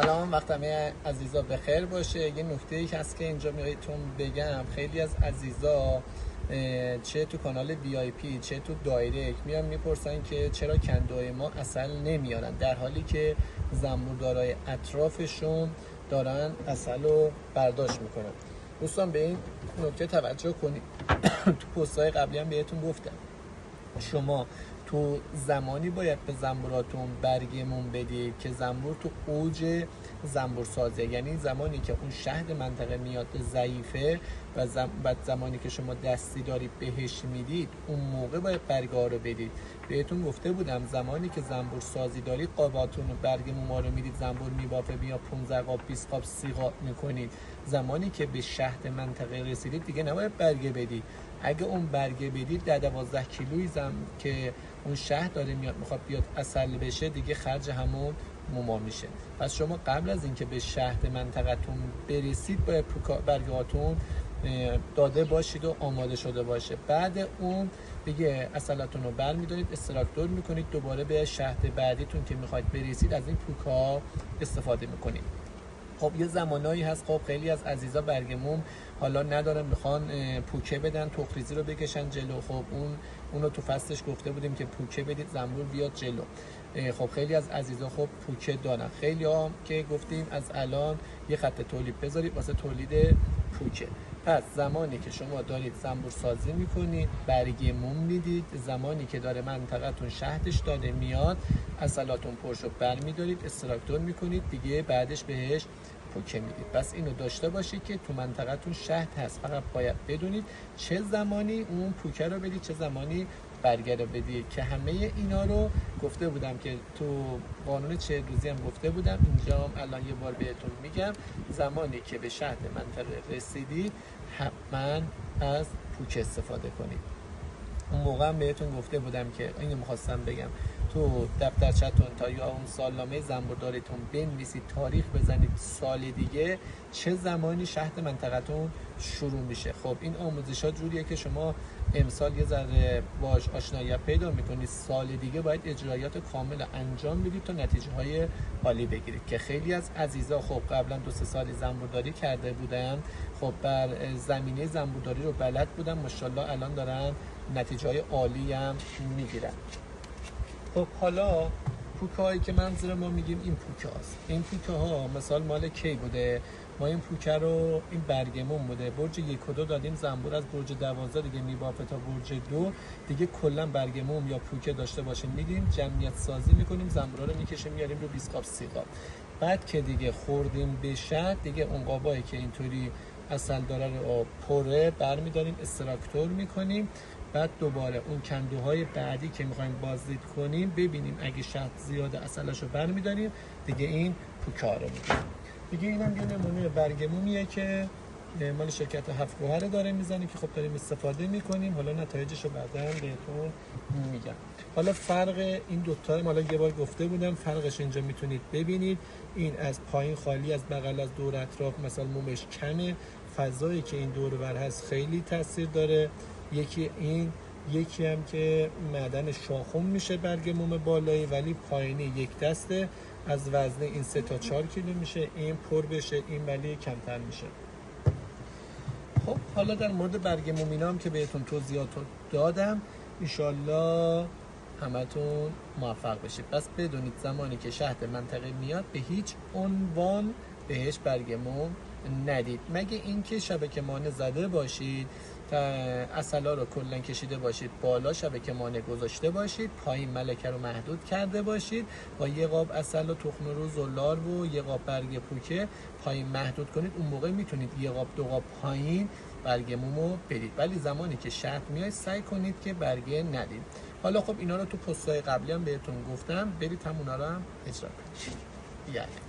سلام، وقت همه عزیزا بخیر باشه. یه نکته‌ای که هست که اینجا میخوام بگم، خیلی از عزیزا چه تو کانال VIP چه تو دایرکت میان میپرسن که چرا کندوهای ما عسل نمیارن، در حالی که زنبوردارای اطرافشون دارن عسل رو برداشت میکنن. دوستان به این نکته توجه کنید. تو پست‌های قبلی هم بهتون گفتم شما تو زمانی باید به زنبوراتون برگمون بدید که زنبور تو اوج زنبور سازه، یعنی زمانی که اون شهد منطقه میاد ضعیفه و بعد زمانی که شما دستی دارید بهش میدید اون موقع باید برگا رو بدید. بهتون گفته بودم زمانی که زنبور سازی دارید قاباتون و برگمون ما رو میدید، زنبور میبافه بیا 15 قاب 20 قاب 30 قاب میکنید. زمانی که به شهد منطقه رسیدید دیگه نباید برگه بدید. اگه اون برگه بدید در 12 کیلویی که اون شهد داره میاد میخواد بیاد عسل بشه دیگه خرج همون موما میشه. پس شما قبل از اینکه به شهد منطقتون برسید باید برگهاتون داده باشید و آماده شده باشه. بعد اون دیگه عسلاتون رو برمیدارید استراکتور میکنید، دوباره به شهد بعدیتون که میخواید برسید از این پوکا استفاده میکنید. خب یه زمانایی هست خب خیلی از عزیزا برگموم حالا ندارن میخوان پوکه بدن، تخریزی رو بکشن جلو. خب اونو تو فصلش گفته بودیم که پوکه بدید زنبور بیاد جلو. خب خیلی از عزیزا خب پوکه دارن، خیلی ها که گفتیم از الان یه خط تولید بذارید واسه تولید پوکه. پس زمانی که شما دارید زنبور سازی میکنید برگمون میدید، زمانی که داره منطقتون شهدش داره میاد عسلاتون پرشو برمیدارید استراکتور میکنید دیگه، بعدش بهش پوکه میدید. پس اینو داشته باشید که تو منطقتون شهد هست، فقط باید بدونید چه زمانی اون پوکه رو بدید چه زمانی برگه رو بدید. که همه اینا رو گفته بودم که تو قانون 40 روزی هم گفته بودم، اینجا هم الان یه بار بهتون میگم. زمانی که به شهد منطقه رسیدید حتما از پوکه استفاده کنید. اون موقع هم بهتون گفته بودم که اینو میخواستم بگم تو دفترچه‌تون تا یا اون سالنامه زنبورداریتون بنویسید، تاریخ بزنید سال دیگه چه زمانی شهد منطقتون شروع میشه. خب این آموزشات جوریه که شما امسال یه ذره باش آشناییت پیدا میکنید، سال دیگه باید اجرایات کامل انجام بدید تا نتیجه های عالی بگیرید. که خیلی از عزیزا خب قبلا 2-3 سال زنبورداری کرده بودن، خب بر زمینه زنبورداری رو بلد بودن، ماشاءالله الان دارن نتیجه های عالی هم میگیرن. خب حالا پوکه هایی که منظور ما میگیم این پوکه هاست. این پوکه ها مثال مال کی بوده؟ ما این پوکه رو این برگمون بوده برج 1 و 2 دادیم زنبور، از برج 12 دیگه میبافه تا برج 2 دیگه کلا برگمون یا پوکه داشته باشیم میدیم جمعیت سازی میکنیم، زنبورا رو میکشیم میاریم رو 20 قاب 30 قاب. بعد که دیگه خوردیم به شهد دیگه اون قابایی که اینطوری عسل داره رو پره برمیداریم استراکتور میکنیم. بعد دوباره اون کندوهای بعدی که میخوایم بازدید کنیم ببینیم اگه شهد زیاده عسلاشو برمیداریم دیگه این پوکه رو میدیم. دیگه اینم یه نمونه برگمومیه که مال شرکت هفت گوهر داره میزنیم که خب داریم استفاده میکنیم. حالا نتایجش رو بعداً بهتون میگم. حالا فرق این دوتا رو حالا یه بار گفته بودم، فرقش اینجا میتونید ببینید. این از پایین خالی، از بغل از دور اطراف مثلا مومش کمه، فضایی که این دور بر هست خیلی تاثیر داره. یکی هم که معدن شاخم میشه برگ موم بالایی ولی پایینی یک دسته، از وزن این 3 تا 4 کیلو میشه، این پر بشه این ولی کمتر میشه. خب حالا در مورد برگ مومینا هم که بهتون توضیحات دادم، انشالله همتون موفق بشید. پس بدونید زمانی که شهد منطقه میاد به هیچ عنوان بهش برگ موم ندید، مگه اینکه شبکه مانع زده باشید، عسلا رو کلا کشیده باشید بالا، شبکه مانع گذاشته باشید، پایین ملکه رو محدود کرده باشید، با یه قاب عسل و تخم روز و لار و یه قاب برگ پوکه پایین محدود کنید. اون موقع میتونید یه قاب 2 قاب پایین برگ مومو بدید، ولی زمانی که شهد میاد سعی کنید که برگه ندید. حالا خب اینا رو تو پست‌های قبلی هم بهتون گفتم، برید همونا رو هم اجرا کنید.